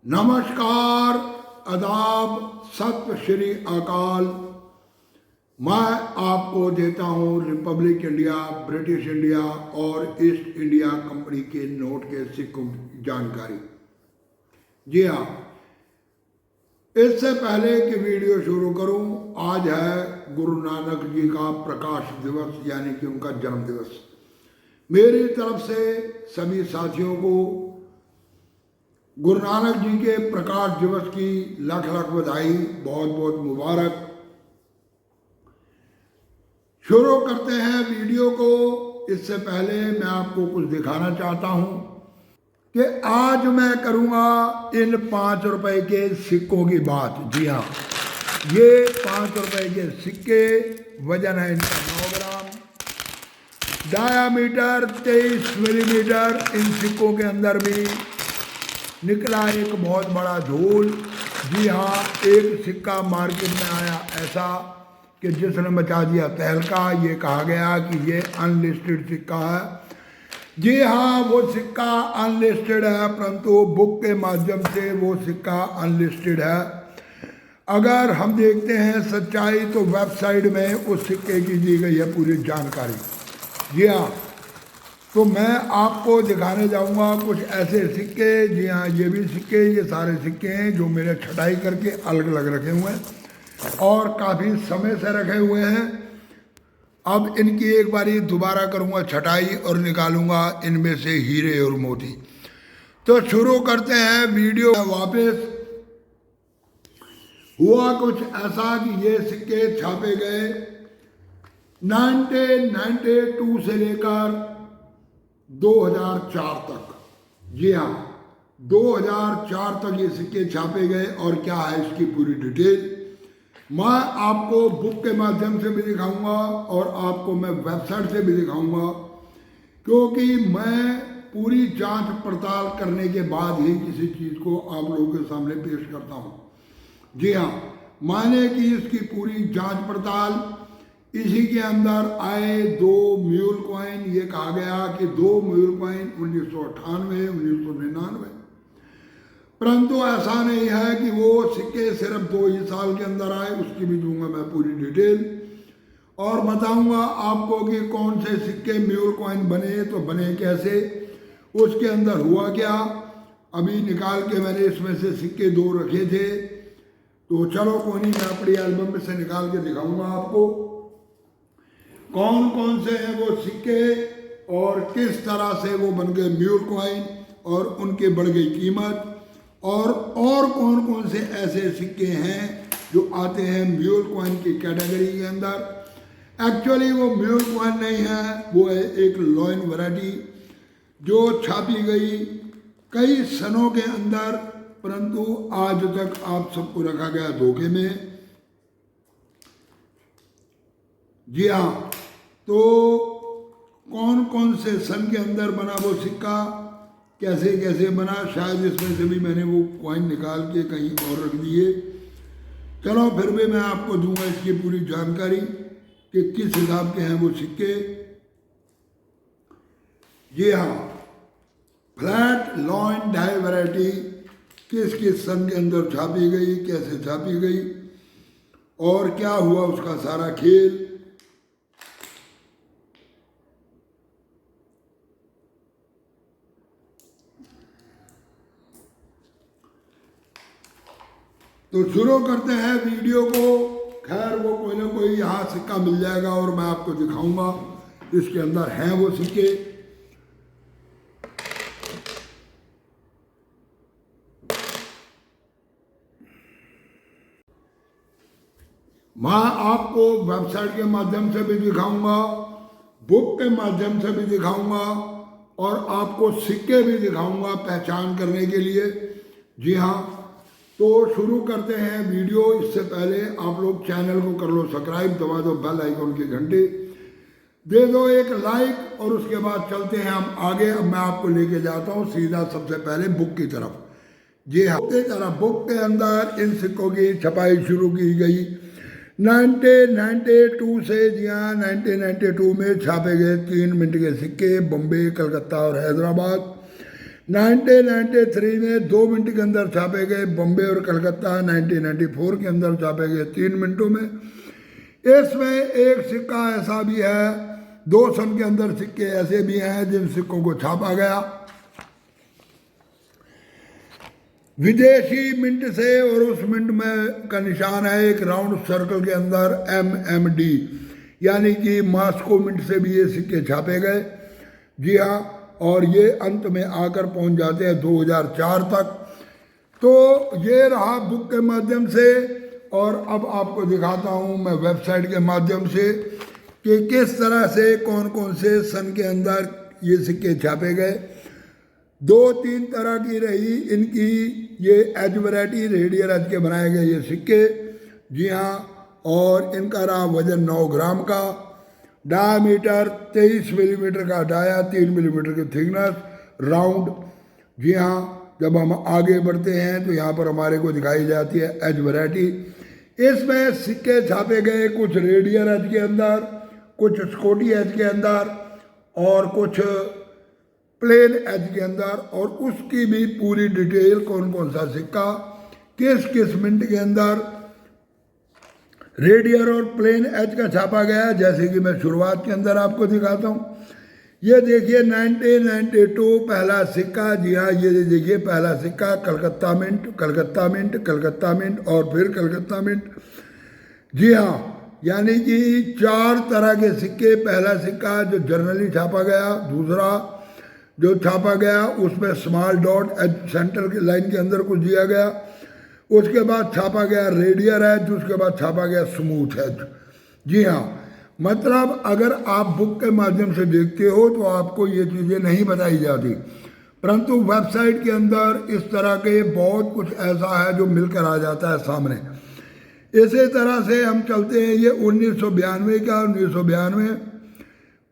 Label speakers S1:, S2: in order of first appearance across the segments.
S1: नमस्कार, आदाब, सत श्री अकाल। मैं आपको देता हूँ रिपब्लिक इंडिया, ब्रिटिश इंडिया और ईस्ट इंडिया कंपनी के नोट के सिक्कों की जानकारी। जी हाँ, इससे पहले कि वीडियो शुरू करूँ, आज है गुरु नानक जी का प्रकाश दिवस, यानी कि उनका जन्म दिवस। मेरी तरफ से सभी साथियों को गुरु नानक जी के प्रकाश दिवस की लाख लाख बधाई, बहुत बहुत मुबारक। शुरू करते हैं वीडियो को। इससे पहले मैं आपको कुछ दिखाना चाहता हूं कि आज मैं करूंगा इन 5 रुपए के सिक्कों की बात। जी हाँ, ये 5 रुपए के सिक्के, वजन है इनका 9 ग्राम, डायामीटर 23 मिलीमीटर। इन सिक्कों के अंदर भी निकला एक बहुत बड़ा झोल। जी हाँ, एक सिक्का मार्केट में आया ऐसा कि जिसने मचा दिया तहलका। ये कहा गया कि ये अनलिस्टेड सिक्का है। जी हाँ, वो सिक्का अनलिस्टेड है, परंतु बुक के माध्यम से वो सिक्का अनलिस्टेड है। अगर हम देखते हैं सच्चाई, तो वेबसाइट में उस सिक्के की दी गई है पूरी जानकारी। जी हाँ, तो मैं आपको दिखाने जाऊंगा कुछ ऐसे सिक्के। जी हाँ, ये भी सिक्के, ये सारे सिक्के हैं जो मेरे छटाई करके अलग अलग रखे हुए हैं और काफ़ी समय से रखे हुए हैं। अब इनकी एक बारी दोबारा करूंगा छटाई और निकालूंगा इनमें से हीरे और मोती। तो शुरू करते हैं वीडियो। वापस हुआ कुछ ऐसा कि ये सिक्के छापे गए 1992 से लेकर 2004 तक। जी हाँ, 2004 तक ये सिक्के छापे गए। और क्या है इसकी पूरी डिटेल मैं आपको बुक के माध्यम से भी दिखाऊंगा और आपको मैं वेबसाइट से भी दिखाऊंगा, क्योंकि मैं पूरी जांच पड़ताल करने के बाद ही किसी चीज़ को आप लोगों के सामने पेश करता हूँ। जी हाँ, मैंने की इसकी पूरी जांच पड़ताल। इसी के अंदर आए 2 म्यूल कॉइन। ये कहा गया कि 2 म्यूल कॉइन 1998, 1999, परंतु ऐसा नहीं है कि वो सिक्के सिर्फ 2 ही साल के अंदर आए। उसकी भी दूंगा मैं पूरी डिटेल और बताऊंगा आपको कि कौन से सिक्के म्यूल कॉइन बने, तो बने कैसे, उसके अंदर हुआ क्या। अभी निकाल के मैंने इसमें से सिक्के 2 रखे थे, तो चलो कोई नहीं, मैं अपनी एल्बम में से निकाल के दिखाऊंगा आपको कौन कौन से हैं वो सिक्के और किस तरह से वो बन गए म्यूल कॉइन और उनके बढ़ गई कीमत। और कौन कौन से ऐसे सिक्के हैं जो आते हैं म्यूल कॉइन की कैटेगरी के अंदर। एक्चुअली वो म्यूल कॉइन नहीं है, वो है एक लॉइन वैरायटी जो छापी गई कई सनों के अंदर, परंतु आज तक आप सबको रखा गया धोखे में। जी हाँ, तो कौन कौन से सन के अंदर बना वो सिक्का, कैसे कैसे बना, शायद इसमें से भी मैंने वो कॉइन निकाल के कहीं और रख दिए। चलो फिर भी मैं आपको दूंगा इसकी पूरी जानकारी कि किस हिसाब के हैं वो सिक्के। जी हाँ, फ्लैट लॉइन डाई वैरायटी किस किस सन के अंदर छापी गई, कैसे छापी गई और क्या हुआ उसका सारा खेल। तो शुरू करते हैं वीडियो को। खैर वो कोई ना कोई यहाँ सिक्का मिल जाएगा और मैं आपको दिखाऊंगा इसके अंदर हैं वो सिक्के। मैं आपको वेबसाइट के माध्यम से भी दिखाऊंगा, बुक के माध्यम से भी दिखाऊंगा और आपको सिक्के भी दिखाऊंगा पहचान करने के लिए। जी हाँ, तो शुरू करते हैं वीडियो। इससे पहले आप लोग चैनल को कर लो सब्सक्राइब, दबा दो बेल आइकन की घंटी, दे दो एक लाइक और उसके बाद चलते हैं हम आगे। अब मैं आपको लेके जाता हूँ सीधा सबसे पहले बुक की तरफ। जी हाँ, बुक के अंदर इन सिक्कों की छपाई शुरू की गई 1992 से। जी हाँ, 1992 में छापे गए 3 मिनट के सिक्के बम्बई, कलकत्ता और हैदराबाद। 1993 में 2 मिनट के अंदर छापे गए बॉम्बे और कलकत्ता। 1994 के अंदर छापे गए 3 मिनटों में। इसमें एक सिक्का ऐसा भी है, 2 सन के अंदर सिक्के ऐसे भी हैं जिन सिक्कों को छापा गया विदेशी मिंट से, और उस मिंट में का निशान है एक राउंड सर्कल के अंदर MMD, यानी कि मॉस्को मिंट से भी ये सिक्के छापे गए। जी हाँ, और ये अंत में आकर पहुंच जाते हैं 2004 तक। तो ये रहा बुक के माध्यम से, और अब आपको दिखाता हूँ मैं वेबसाइट के माध्यम से कि किस तरह से कौन कौन से सन के अंदर ये सिक्के छापे गए। 2-3 तरह की रही इनकी ये एज वैरायटी, रेडियल एज के बनाए गए ये सिक्के। जी हाँ, और इनका रहा वजन 9 ग्राम का, डायमीटर 23 मिलीमीटर का डाया, 3 मिलीमीटर की थिकनेस, राउंड। जी हाँ, जब हम आगे बढ़ते हैं तो यहाँ पर हमारे को दिखाई जाती है एज वैरायटी। इसमें सिक्के छापे गए कुछ रेडियल एज के अंदर, कुछ स्कॉटी एज के अंदर, और कुछ प्लेन एज के अंदर, और उसकी भी पूरी डिटेल कौन कौन सा सिक्का किस किस मिनट के अंदर रेडियल और प्लेन एज का छापा गया, जैसे कि मैं शुरुआत के अंदर आपको दिखाता हूँ। ये देखिए 1992 पहला सिक्का। जी हाँ, ये देखिए पहला सिक्का, Calcutta mint, Calcutta mint, Calcutta mint और फिर कलकत्ता मिंट। जी हाँ, यानी कि 4 तरह के सिक्के। पहला सिक्का जो जर्नली छापा गया, दूसरा जो छापा गया उसमें स्मॉल डॉट एज सेंटर की लाइन के अंदर कुछ दिया गया, उसके बाद छापा गया रेडियल एज, उसके बाद छापा गया स्मूथ एज। जी हाँ, मतलब अगर आप बुक के माध्यम से देखते हो तो आपको ये चीज़ें नहीं बताई जाती, परंतु वेबसाइट के अंदर इस तरह के बहुत कुछ ऐसा है जो मिलकर आ जाता है सामने। इसी तरह से हम चलते हैं, ये 1992 का, 1992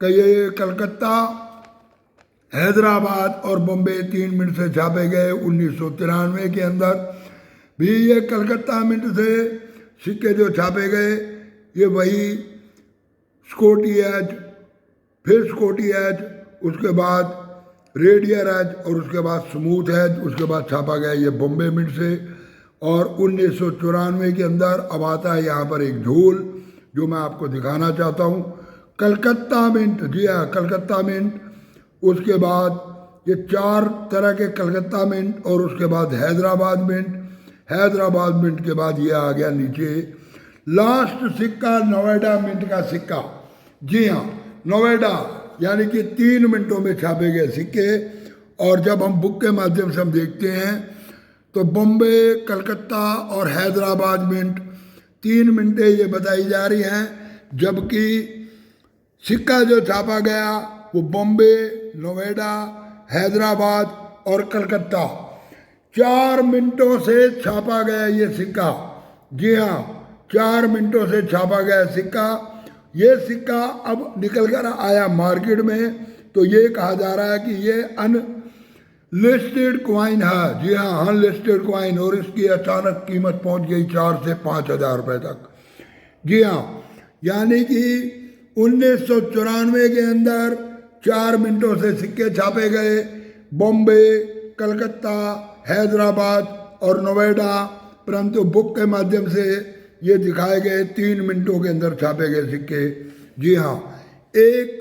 S1: का ये कलकत्ता, हैदराबाद और बॉम्बे 3 मिनट से छापे गए। 1993 के अंदर भी ये कलकत्ता मिंट से सिक्के जो छापे गए, ये वही स्कॉटी एज, फिर स्कॉटी एज, उसके बाद रेडियल एज, और उसके बाद स्मूथ एज, उसके बाद छापा गया ये बॉम्बे मिंट से। और 1994 के अंदर अब आता है यहाँ पर एक झोल जो मैं आपको दिखाना चाहता हूँ, कलकत्ता मिंट। जी हाँ, कलकत्ता मिंट, उसके बाद ये 4 तरह के कलकत्ता मिंट, और उसके बाद हैदराबाद मिंट, हैदराबाद मिंट के बाद ये आ गया नीचे लास्ट सिक्का नोएडा मिंट का सिक्का। जी हाँ, नोएडा, यानी कि 3 मिनटों में छापे गए सिक्के। और जब हम बुक के माध्यम से हम देखते हैं तो बॉम्बे, कलकत्ता और हैदराबाद मिंट 3 मिनटें ये बताई जा रही हैं, जबकि सिक्का जो छापा गया वो बॉम्बे, नोएडा, हैदराबाद और कलकत्ता 4 मिनटों से छापा गया ये सिक्का। जी हाँ, 4 मिनटों से छापा गया सिक्का। ये सिक्का अब निकल कर आया मार्केट में, तो ये कहा जा रहा है कि ये अनलिस्टेड क्वाइन है। जी हाँ, अनलिस्टेड क्वाइन, और इसकी अचानक कीमत पहुंच गई 4 से 5 हज़ार रुपये तक। जी हाँ, यानी कि 1994 के अंदर 4 मिनटों से सिक्के छापे गए, बॉम्बे, कलकत्ता, हैदराबाद और नोएडा, परंतु बुक के माध्यम से ये दिखाए गए 3 मिनटों के अंदर छापे गए सिक्के। जी हाँ, एक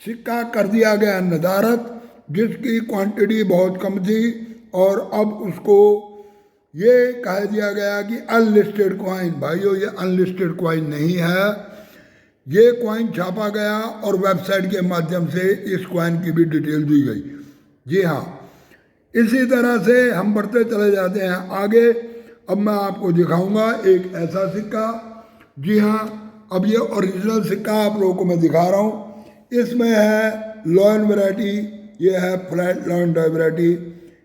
S1: सिक्का कर दिया गया नदारत, जिसकी क्वांटिटी बहुत कम थी, और अब उसको ये कह दिया गया कि अनलिस्टेड क्वाइन। भाइयों, ये अनलिस्टेड क्वाइन नहीं है, ये क्वाइन छापा गया और वेबसाइट के माध्यम से इस क्वाइन की भी डिटेल दी गई। जी हाँ, इसी तरह से हम बढ़ते चले जाते हैं आगे। अब मैं आपको दिखाऊंगा एक ऐसा सिक्का। जी हाँ, अब ये ओरिजिनल सिक्का आप लोगों को मैं दिखा रहा हूँ। इसमें है लॉयन वैरायटी, ये है फ्लैट लॉयन वैरायटी।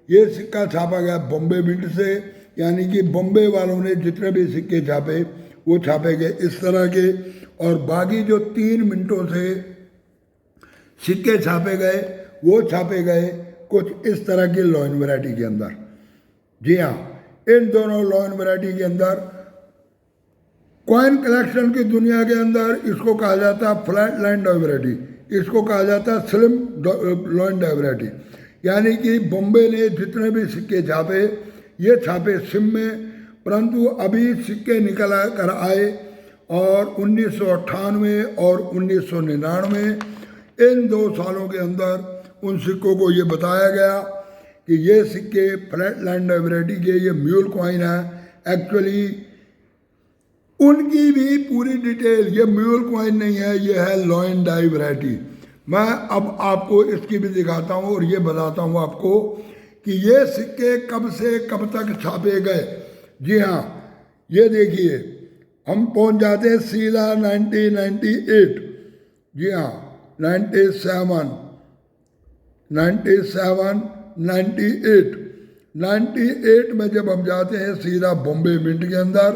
S1: ये सिक्का छापा गया बॉम्बे मिंट से, यानी कि बॉम्बे वालों ने जितने भी सिक्के छापे वो छापे गए इस तरह के, और बाकी जो 3 मिनटों से सिक्के छापे गए वो छापे गए कुछ इस तरह की लॉयन वैरायटी के अंदर। जी हाँ, इन दोनों लॉयन वैरायटी के अंदर कॉइन कलेक्शन की दुनिया के अंदर इसको कहा जाता है फ्लैट लाइन वैरायटी, इसको कहा जाता है स्लिम लॉयन वैरायटी, यानी कि बॉम्बे ने जितने भी सिक्के छापे ये छापे सिम में, परंतु अभी सिक्के निकल कर आए और 1998 और 1999 इन 2 सालों के अंदर उन सिक्कों को ये बताया गया कि ये सिक्के फ्लैटलैंड वैरायटी के, ये म्यूल कॉइन है। एक्चुअली उनकी भी पूरी डिटेल, ये म्यूल कॉइन नहीं है, ये है लॉइन डाई वैरायटी। मैं अब आपको इसकी भी दिखाता हूँ और ये बताता हूँ आपको कि ये सिक्के कब से कब तक छापे गए। जी हाँ, ये देखिए हम पहुँच जाते हैं सीधा 1998। जी हाँ, 97, 98 में जब हम जाते हैं सीधा बॉम्बे मिंट के अंदर,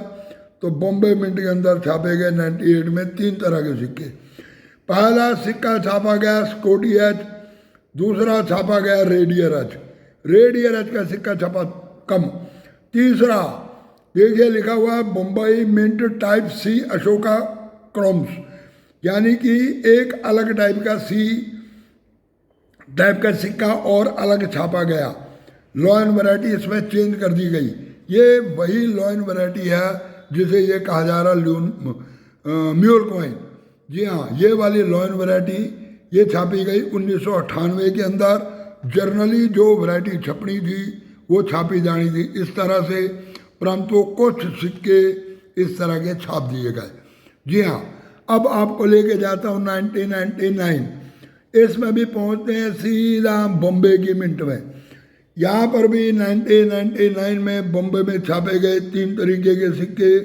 S1: तो बॉम्बे मिंट के अंदर छापे गए 98 में 3 तरह के सिक्के। पहला सिक्का छापा गया स्कॉटी एच, दूसरा छापा गया रेडियर एच। रेडियर एच का सिक्का छापा कम। तीसरा देखिए लिखा हुआ Bombay mint type C Ashoka क्रोम्स, यानी कि एक अलग टाइप का सी टाइप का सिक्का और अलग छापा गया। लॉइन वैरायटी इसमें चेंज कर दी गई। ये वही लॉइन वैरायटी है जिसे ये कहा जा रहा म्यूल कॉइन। जी हाँ, ये वाली लॉइन वैरायटी ये छापी गई 1998 के अंदर। जर्नली जो वैरायटी छपनी थी वो छापी जानी थी इस तरह से, परंतु कुछ सिक्के इस तरह के छाप दिए गए। जी हाँ, अब आपको लेके जाता हूँ 1999। इसमें भी पहुँचते हैं सीधा बॉम्बे की मिंट में। यहाँ पर भी 1999 में बॉम्बे में छापे गए 3 तरीके के सिक्के,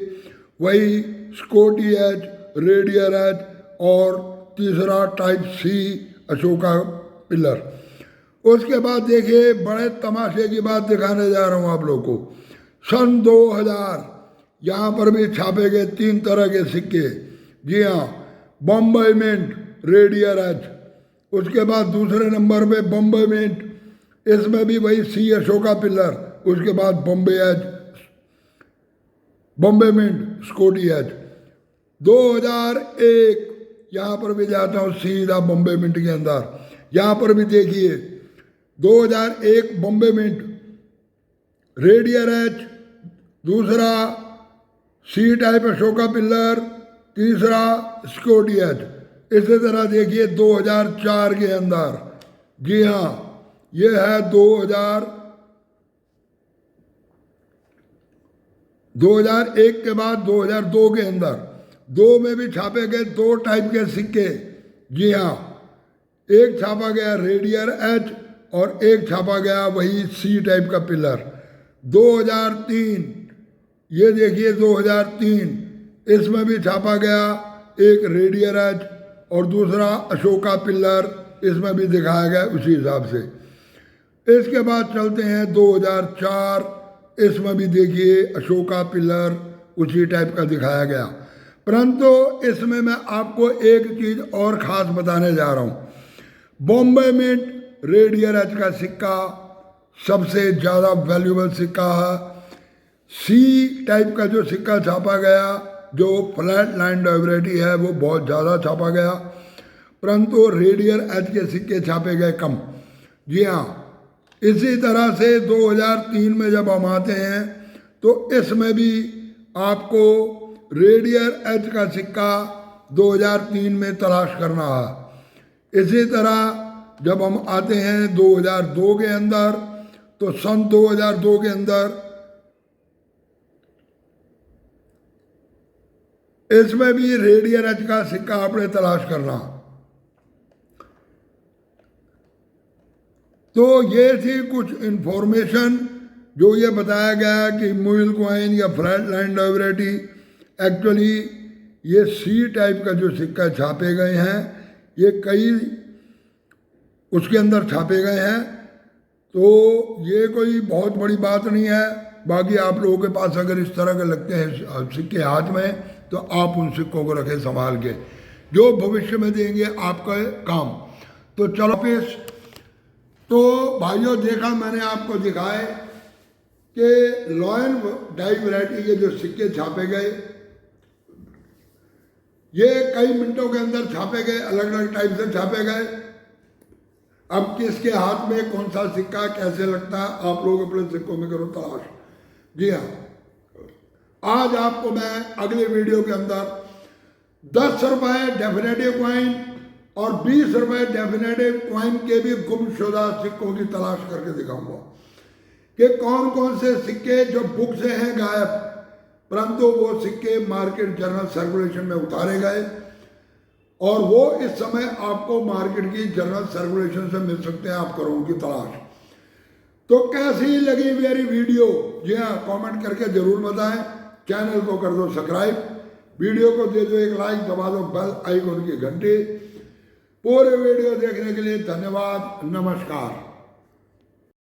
S1: वही स्कॉटी एच, रेडियर एच और तीसरा टाइप सी अशोका पिलर। उसके बाद देखिए बड़े तमाशे की बात दिखाने जा रहा हूँ आप लोगों को। सन 2000 यहाँ पर भी छापे गए 3 तरह के सिक्के। जी हाँ, बॉम्बे मिंट, रेडियर एच। उसके बाद दूसरे नंबर पे बॉम्बे मिंट, इसमें भी वही सी अशोका पिलर। उसके बाद बॉम्बे एच, बॉम्बे मिंट, स्कॉटी एच। 2001 यहाँ पर भी जाता हूँ सीधा बॉम्बे मिंट के अंदर। यहाँ पर भी देखिए 2001 बॉम्बे मिंट, रेडियर एच, दूसरा सी टाइप अशोका पिलर, तीसरा स्कॉटी एच। इसी तरह देखिए 2004 के अंदर। जी हाँ, ये है 2001 के बाद 2002 के अंदर। 2 में भी छापे गए 2 टाइप के सिक्के। जी हाँ, एक छापा गया रेडियर एच और एक छापा गया वही सी टाइप का पिलर। 2003, ये देखिए 2003, इसमें भी छापा गया एक रेडियर एच और दूसरा अशोका पिलर, इसमें भी दिखाया गया उसी हिसाब से। इसके बाद चलते हैं 2004, इसमें भी देखिए अशोका पिलर उसी टाइप का दिखाया गया। परंतु इसमें मैं आपको एक चीज़ और ख़ास बताने जा रहा हूँ। बॉम्बे मिंट रेडियर एच का सिक्का सबसे ज़्यादा वैल्यूबल सिक्का है। सी टाइप का जो सिक्का छापा गया, जो फ्लैट लैंड वैरायटी है, वो बहुत ज़्यादा छापा गया, परंतु रेडियर एच के सिक्के छापे गए कम। जी हाँ, इसी तरह से 2003 में जब हम आते हैं तो इसमें भी आपको रेडियर एच का सिक्का 2003 में तलाश करना है। इसी तरह जब हम आते हैं 2002 के अंदर, तो सन 2002 के अंदर इसमें भी रेडियर एच का सिक्का आपने तलाश करना। तो ये थी कुछ इन्फॉर्मेशन जो ये बताया गया कि म्यूल कॉइन या फ्लैट लैंड वैरायटी, एक्चुअली ये सी टाइप का जो सिक्का छापे गए हैं, ये कई उसके अंदर छापे गए हैं। तो ये कोई बहुत बड़ी बात नहीं है। बाकी आप लोगों के पास अगर इस तरह के लगते हैं सिक्के हाथ में, तो आप उन सिक्कों को रखें संभाल के, जो भविष्य में देंगे आपका काम। तो चलो पेश। तो भाइयों, देखा मैंने आपको दिखाए कि लॉयन डाई वैरायटी के जो सिक्के छापे गए, ये कई मिनटों के अंदर छापे गए, अलग अलग टाइप से छापे गए। अब किसके हाथ में कौन सा सिक्का कैसे लगता है, आप लोग अपने सिक्कों में करो तलाश। जी हाँ, आज आपको मैं अगले वीडियो के अंदर 10 रुपए डेफिनेटिव कॉइन और 20 रुपए डेफिनेटिव कॉइन के भी गुमशुदा सिक्कों की तलाश करके दिखाऊंगा कि कौन कौन से सिक्के जो बुक से हैं गायब, परंतु वो सिक्के मार्केट जनरल सर्कुलेशन में उतारे गए और वो इस समय आपको मार्केट की जनरल सर्कुलेशन से मिल सकते हैं। आप करो उनकी तलाश। तो कैसी लगी मेरी वीडियो, जी हाँ कमेंट करके जरूर बताएं। चैनल को कर दो सब्सक्राइब, वीडियो को दे दो एक लाइक, दबा दो बेल आइकन की घंटी। पूरे वीडियो देखने के लिए धन्यवाद, नमस्कार।